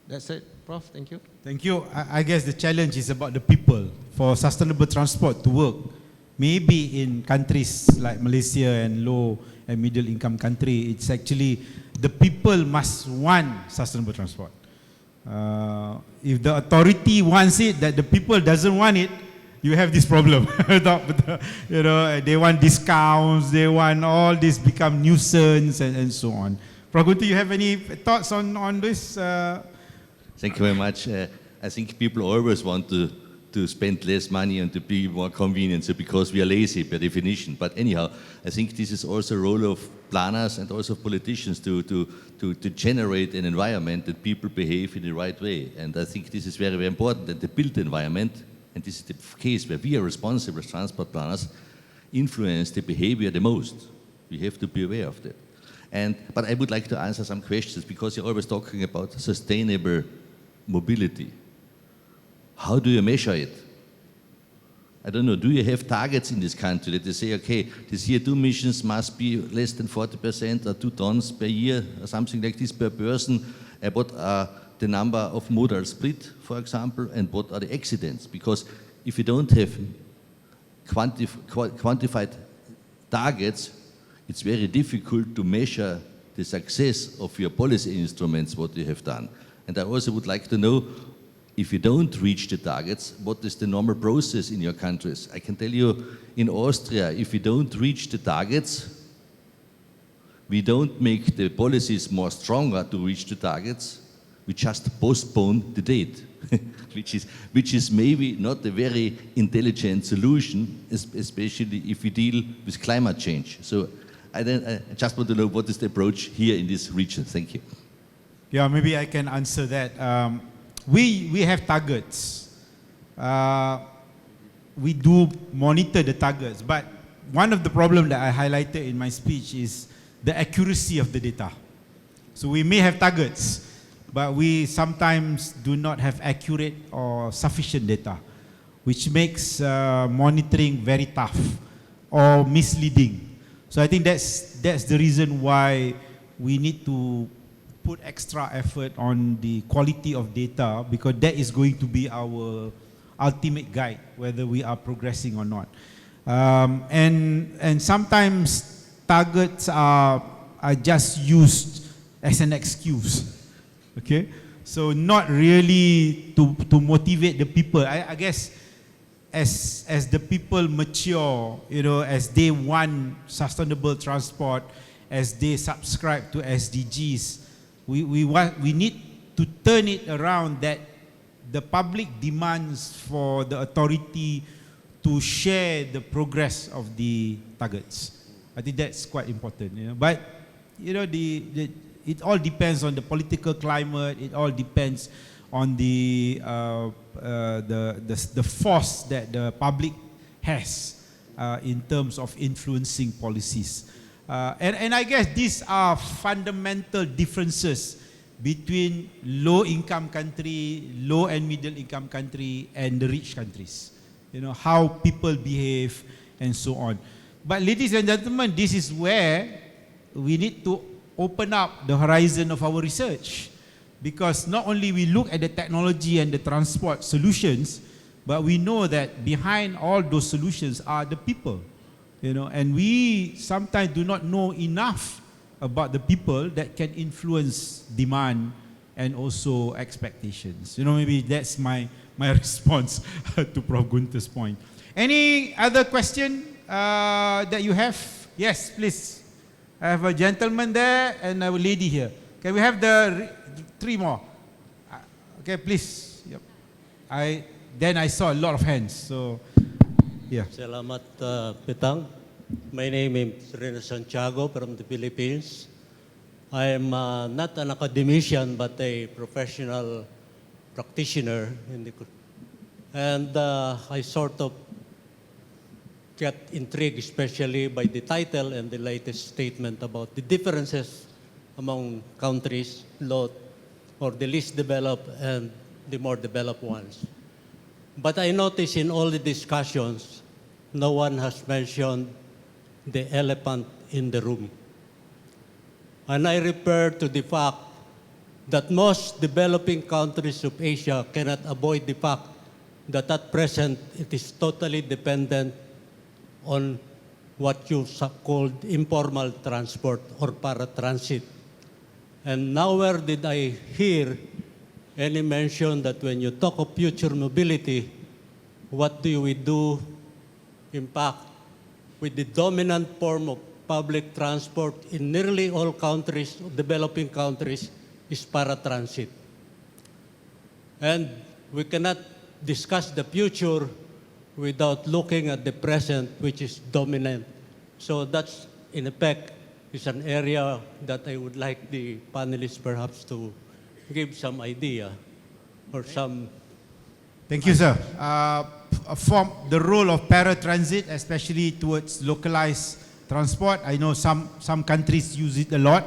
That's it, Prof. Thank you. Thank you. I guess the challenge is about the people for sustainable transport to work. Maybe in countries like Malaysia and low and middle income country, it's actually the people must want sustainable transport. If the authority wants it, that the people doesn't want it, you have this problem. They want discounts, they want all this become nuisance and so on. Pragunti, you have any thoughts on this? Thank you very much. I think people always want to spend less money and to be more convenient, so because we are lazy by definition. But anyhow, I think this is also a role of planners and also politicians to generate an environment that people behave in the right way. And I think this is very, very important, that the built environment, and this is the case where we are responsible as transport planners, influence the behavior the most. We have to be aware of that. But I would like to answer some questions, because you're always talking about sustainable mobility. How do you measure it? I don't know, do you have targets in this country that they say, okay, the CO2 emissions must be less than 40% or 2 tons per year or something like this per person? What are the number of modal split, for example, and what are the accidents? Because if you don't have quantified targets, it's very difficult to measure the success of your policy instruments, what you have done. And I also would like to know, if you don't reach the targets, what is the normal process in your countries? I can tell you, in Austria, if you don't reach the targets, we don't make the policies more stronger to reach the targets, we just postpone the date, which is maybe not a very intelligent solution, especially if we deal with climate change. So I just want to know what is the approach here in this region. Thank you. Yeah, maybe I can answer that. We have targets. We do monitor the targets, but one of the problems that I highlighted in my speech is the accuracy of the data. So we may have targets, but we sometimes do not have accurate or sufficient data, which makes monitoring very tough or misleading. So I think that's the reason why we need to put extra effort on the quality of data, because that is going to be our ultimate guide whether we are progressing or not. And sometimes targets are just used as an excuse, okay? So not really to motivate the people. I guess as the people mature, you know, as they want sustainable transport, as they subscribe to SDGs, we need to turn it around that the public demands for the authority to share the progress of the targets. I think that's quite important, you know. But you know, it all depends on the political climate. It all depends on the force that the public has in terms of influencing policies. And I guess these are fundamental differences between low-income country, low and middle-income country, and the rich countries. You know, how people behave and so on. But ladies and gentlemen, this is where we need to open up the horizon of our research, because not only we look at the technology and the transport solutions, but we know that behind all those solutions are the people, you know, and we sometimes do not know enough about the people that can influence demand and also expectations. You know, maybe that's my response to Prof. Gunter's point. Any other question that you have? Yes, please. I have a gentleman there and a lady here. Can we have the three more? Okay, please. Yep. Then I saw a lot of hands. So, yeah. Salamat, Petang. My name is Rene Santiago from the Philippines. I am not an academician, but a professional practitioner. And I sort of get intrigued, especially by the title and the latest statement about the differences among countries, or the least developed and the more developed ones. But I notice in all the discussions, no one has mentioned the elephant in the room. And I refer to the fact that most developing countries of Asia cannot avoid the fact that at present it is totally dependent on what you called informal transport or paratransit. And nowhere did I hear any mention that when you talk of future mobility, what do we do, in fact, with the dominant form of public transport in nearly all countries, developing countries, is paratransit. And we cannot discuss the future without looking at the present, which is dominant. So that's, in effect, is an area that I would like the panelists perhaps to give some idea or some... Thank you, sir. From the role of paratransit, especially towards localized transport, I know some countries use it a lot.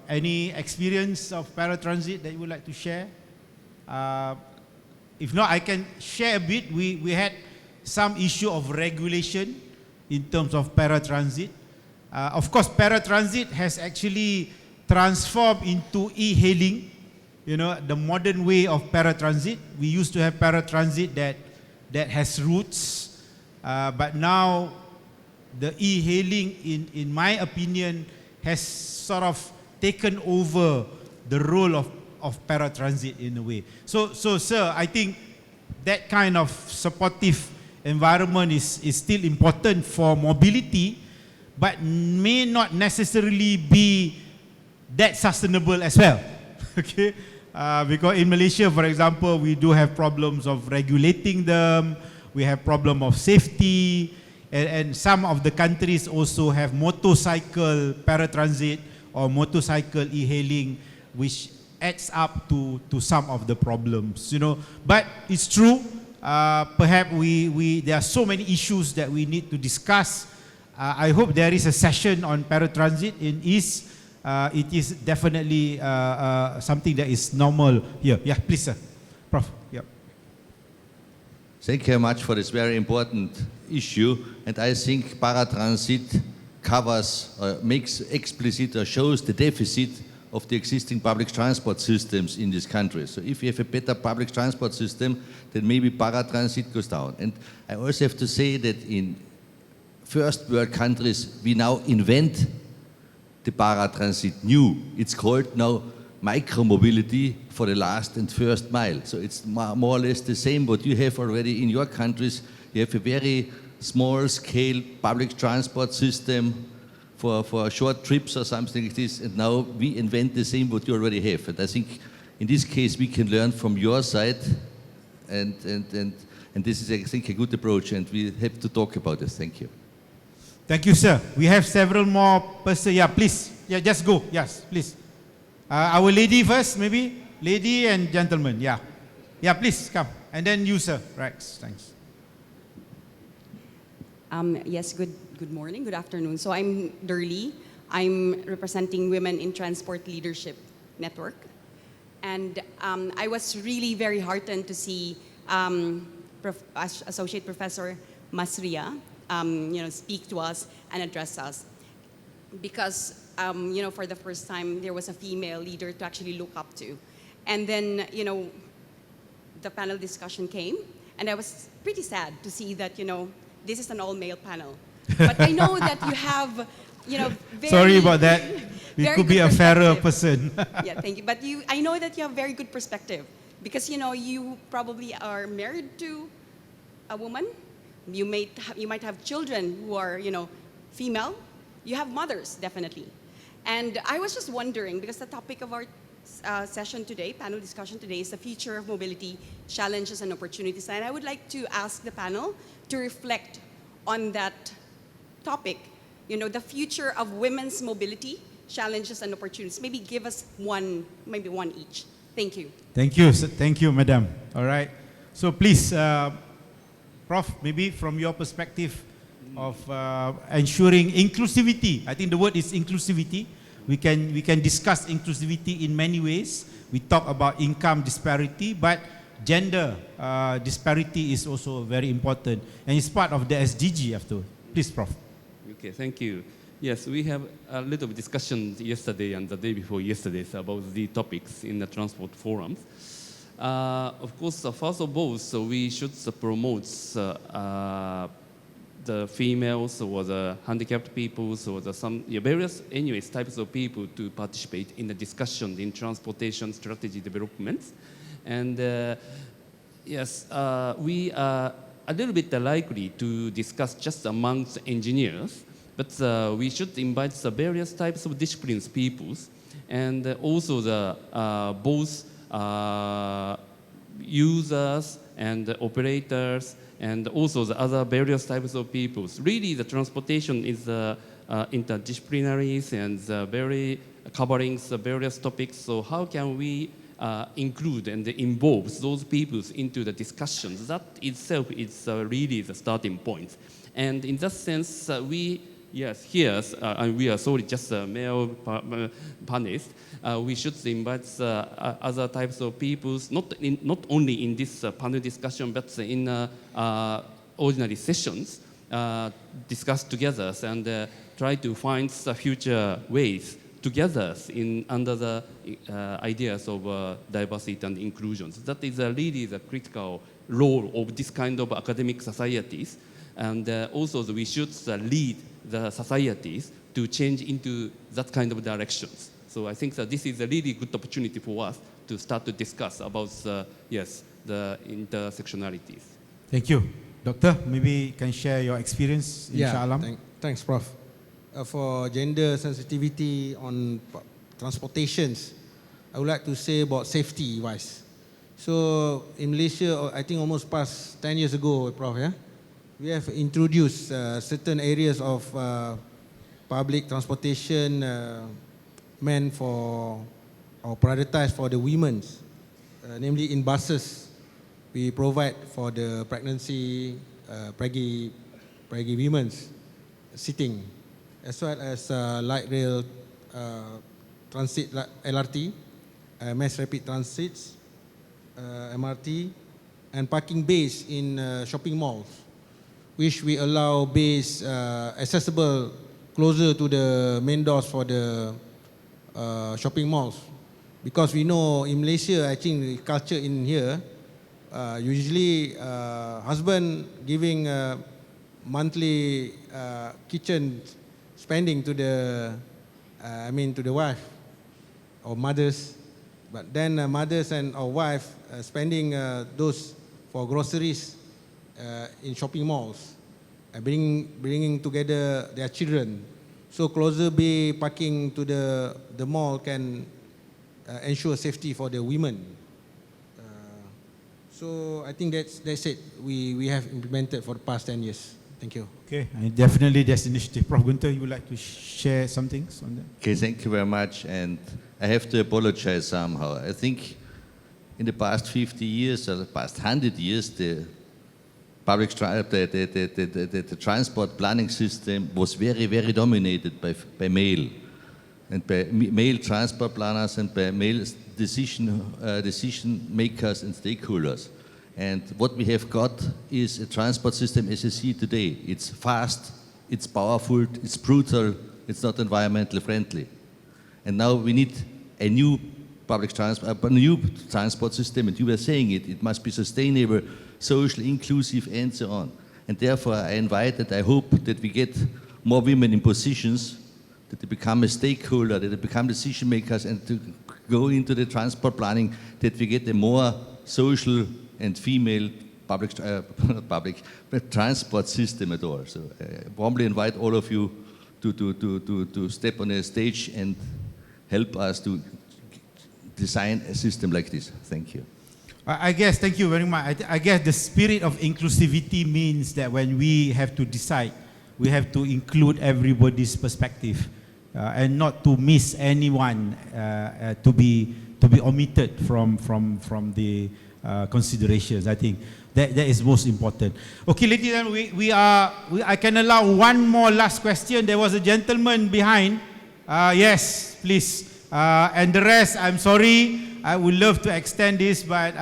Any experience of paratransit that you would like to share? If not, I can share a bit. We had some issue of regulation in terms of paratransit. Of course, paratransit has actually transformed into e-hailing, you know, the modern way of paratransit. We used to have paratransit that has routes, but now the e-hailing, in my opinion, has sort of taken over the role of paratransit in a way. So sir, I think that kind of supportive environment is still important for mobility, but may not necessarily be that sustainable as well. Okay, because in Malaysia, for example, we do have problems of regulating them. We have problem of safety, and some of the countries also have motorcycle paratransit or motorcycle e-hailing, which adds up to some of the problems, you know. But it's true, perhaps there are so many issues that we need to discuss. I hope there is a session on paratransit in East. It is definitely something that is normal here. Yeah, please, sir. Prof. Yeah. Thank you very much for this very important issue. And I think paratransit covers, makes explicit or shows the deficit of the existing public transport systems in this country. So if you have a better public transport system, then maybe paratransit goes down. And I also have to say that in first world countries, we now invent the paratransit new. It's called now micromobility for the last and first mile. So it's more or less the same what you have already in your countries. You have a very small scale public transport system for short trips or something like this, and now we invent the same what you already have. And I think in this case we can learn from your side, and this is, I think, a good approach, and we have to talk about this. Thank you. Thank you, sir. We have several more persons. Yeah, please. Yeah, just go. Yes, please. Our lady first, maybe. Lady and gentleman. Yeah. Yeah, please come. And then you, sir. Right. Thanks. Yes, good morning, good afternoon. So I'm Durley. I'm representing Women in Transport Leadership Network. And I was really very heartened to see Associate Professor Masria speak to us and address us. Because, for the first time, there was a female leader to actually look up to. And then, the panel discussion came, and I was pretty sad to see that, this is an all-male panel. But I know that you have, very... Sorry about that. We could be a fairer person. Yeah, thank you. But I know that you have very good perspective because, you probably are married to a woman. You might have children who are, female. You have mothers, definitely. And I was just wondering, because the topic of our session today, panel discussion today, is the future of mobility, challenges and opportunities. And I would like to ask the panel to reflect on that topic, the future of women's mobility, challenges and opportunities. Maybe give us maybe one each. Thank you. Thank you. Thank you, madam. All right. So please, Prof, maybe from your perspective of ensuring inclusivity. I think the word is inclusivity. We can discuss inclusivity in many ways. We talk about income disparity, but gender disparity is also very important, and it's part of the SDG after. Please, Prof. Okay, thank you. Yes, we have a little discussion yesterday and the day before yesterday about the topics in the transport forums. Of course, first of all, so we should promote the females or the handicapped people or the various types of people to participate in the discussion in transportation strategy developments. And yes, we are a little bit likely to discuss just amongst engineers, but we should invite the various types of disciplines peoples, and also the both users and operators, and also the other various types of peoples. Really, the transportation is interdisciplinaries and very covering the various topics. So how can we include and involve those peoples into the discussions? That itself is really the starting point. And in that sense, and we are sorry, just a male panelist. We should invite other types of peoples, not only in this panel discussion, but in ordinary sessions, discuss together and try to find the future ways together under the ideas of diversity and inclusion. So that is really the critical role of this kind of academic societies. And also we should lead the societies to change into that kind of directions. So I think that this is a really good opportunity for us to start to discuss about the intersectionalities. Thank you. Doctor, maybe you can share your experience in Shah Alam. Thanks, Prof. For gender sensitivity on transportations, I would like to say about safety-wise. So in Malaysia, I think almost past 10 years ago, Prof, yeah, we have introduced certain areas of public transportation meant for or prioritized for the women, namely in buses. We provide for the pregnancy, preggy women sitting, as well as light rail transit, LRT, mass rapid transits, MRT, and parking bays in shopping malls, which we allow bays accessible closer to the main doors for the shopping malls. Because we know in Malaysia, I think the culture in here, usually husband giving monthly kitchen spending to the, to the wife or mothers, but then mothers and or wife spending those for groceries in shopping malls, bringing together their children. So closer bay parking to the mall can ensure safety for the women. So I think that's it. We have implemented for the past 10 years. Thank you. Okay, and definitely there's initiative. Prof. Gunter, you would like to share some things on that? Okay, thank you very much. And I have to apologize somehow. I think in the past 50 years or the past 100 years, the the transport planning system was very, very dominated by male, and by male transport planners and by male decision makers and stakeholders. And what we have got is a transport system as you see today. It's fast, it's powerful, it's brutal, it's not environmentally friendly. And now we need a new public transport, a new transport system, and you were saying it must be sustainable, social, inclusive, and so on. And therefore, I hope that we get more women in positions, that they become a stakeholder, that they become decision makers, and to go into the transport planning, that we get a more social and female transport system at all. So I warmly invite all of you to step on a stage and help us to design a system like this. Thank you. I guess, thank you very much. I guess the spirit of inclusivity means that when we have to decide, we have to include everybody's perspective and not to miss anyone to be omitted from the considerations. I think that is most important. Okay, ladies and gentlemen, I can allow one more last question. There was a gentleman behind. Yes, please. And the rest, I'm sorry. I would love to extend this, but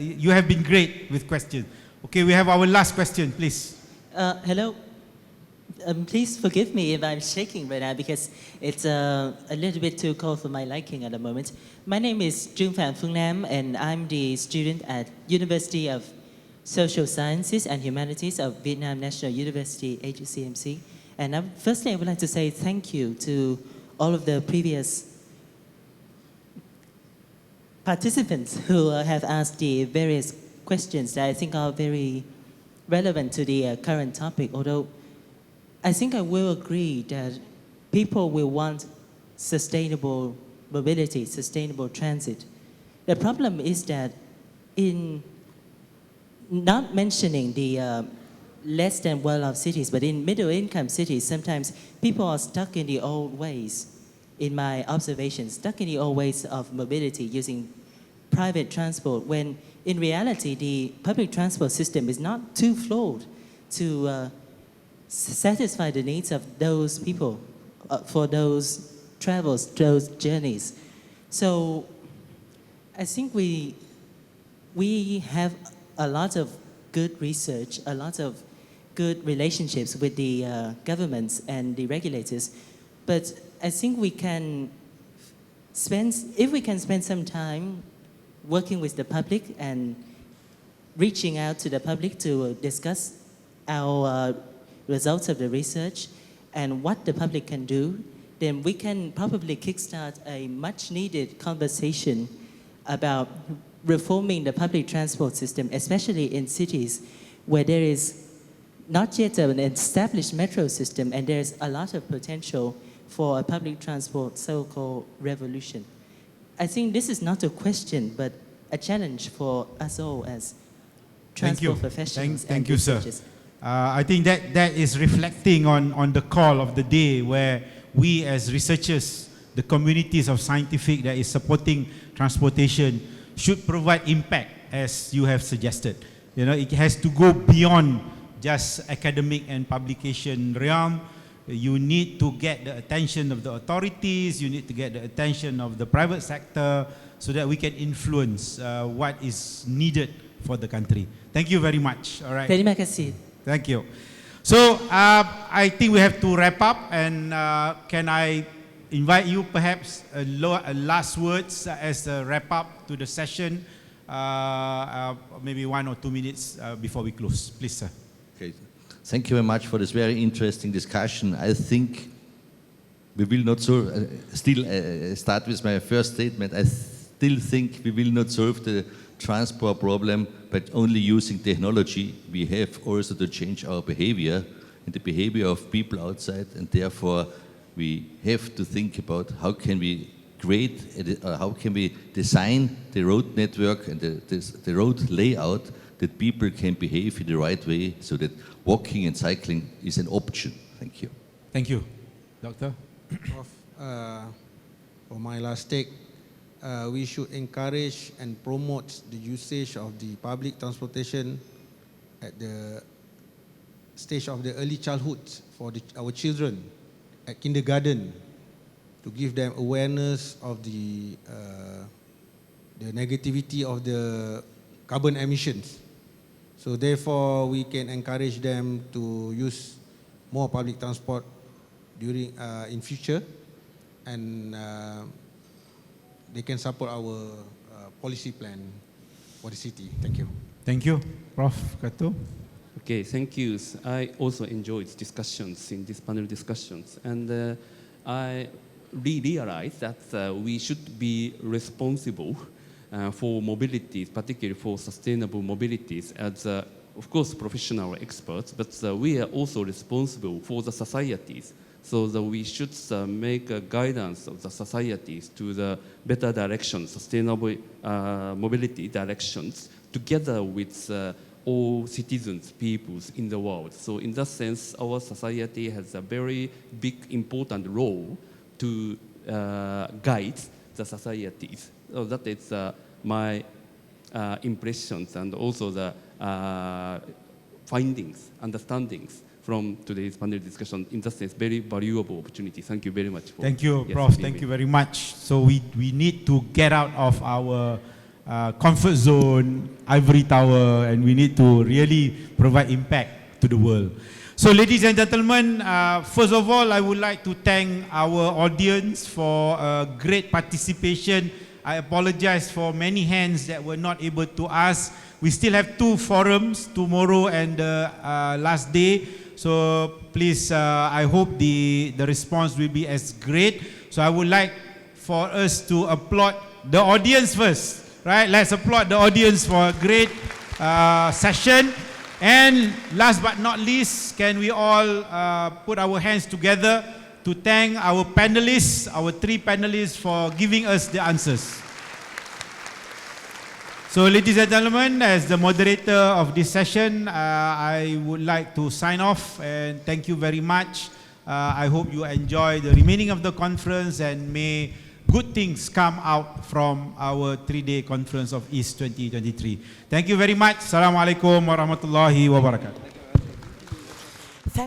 you have been great with questions. Okay, we have our last question, please. Hello. Please forgive me if I'm shaking right now because it's a little bit too cold for my liking at the moment. My name is Trương Phạm Phương Nam, and I'm the student at University of Social Sciences and Humanities of Vietnam National University, HUCMC. And firstly, I would like to say thank you to all of the previous participants who have asked the various questions that I think are very relevant to the current topic, although I think I will agree that people will want sustainable mobility, sustainable transit. The problem is that in not mentioning the less than well-off cities, but in middle-income cities, sometimes people are stuck in the old ways, in my observations, stuck in the old ways of mobility using private transport, when in reality the public transport system is not too flawed to satisfy the needs of those people for those travels, those journeys. So I think we have a lot of good research, a lot of good relationships with the governments and the regulators, but I think we can if we can spend some time working with the public and reaching out to the public to discuss our results of the research and what the public can do, then we can probably kickstart a much needed conversation about reforming the public transport system, especially in cities where there is not yet an established metro system and there's a lot of potential for a public transport so-called revolution. I think this is not a question, but a challenge for us all as transport professionals. Thank and you, sir. researchers. I think that is reflecting on the call of the day, where we as researchers, the communities of scientific that is supporting transportation, should provide impact, as you have suggested. It has to go beyond just academic and publication realm. You need to get the attention of the authorities, you need to get the attention of the private sector, so that we can influence what is needed for the country. Thank you very much. All right. Terima kasih. Thank you. So I think we have to wrap up, and can I invite you perhaps a last words as a wrap up to the session, maybe 1 or 2 minutes before we close. Please, sir. Okay. Thank you very much for this very interesting discussion. I think we will not solve, start with my first statement. I still think we will not solve the transport problem by only using technology. We have also to change our behavior and the behavior of people outside, and therefore we have to think about how can we create, how can we design the road network and the road layout that people can behave in the right way, so that walking and cycling is an option. Thank you. Thank you. Doctor? For my last take, we should encourage and promote the usage of the public transportation at the stage of the early childhood for our children at kindergarten, to give them awareness of the negativity of the carbon emissions. So therefore, we can encourage them to use more public transport during in future, and they can support our policy plan for the city. Thank you. Thank you. Prof. Kato? Okay, thank you. I also enjoyed discussions in these panel discussions, and I realized that we should be responsible for mobilities, particularly for sustainable mobilities, as of course professional experts, but we are also responsible for the societies. So that we should make a guidance of the societies to the better direction, sustainable mobility directions, together with all citizens, peoples in the world. So in that sense, our society has a very big, important role to guide the societies. So that is my impressions, and also the findings, understandings from today's panel discussion. In that sense, very valuable opportunity. Thank you very much. Thank you, Prof. Thank you very much. So we need to get out of our comfort zone, ivory tower, and we need to really provide impact to the world. So ladies and gentlemen, first of all, I would like to thank our audience for great participation. I apologize for many hands that were not able to ask. We still have 2 forums, tomorrow and last day. So please, I hope the response will be as great. So I would like for us to applaud the audience first, right? Let's applaud the audience for a great session. And last but not least, can we all put our hands together to thank our panelists, our 3 panelists, for giving us the answers. So ladies and gentlemen, as the moderator of this session, I would like to sign off and thank you very much. I hope you enjoy the remaining of the conference, and may good things come out from our 3-day conference of EAST 2023. Thank you very much. Assalamualaikum warahmatullahi wabarakatuh.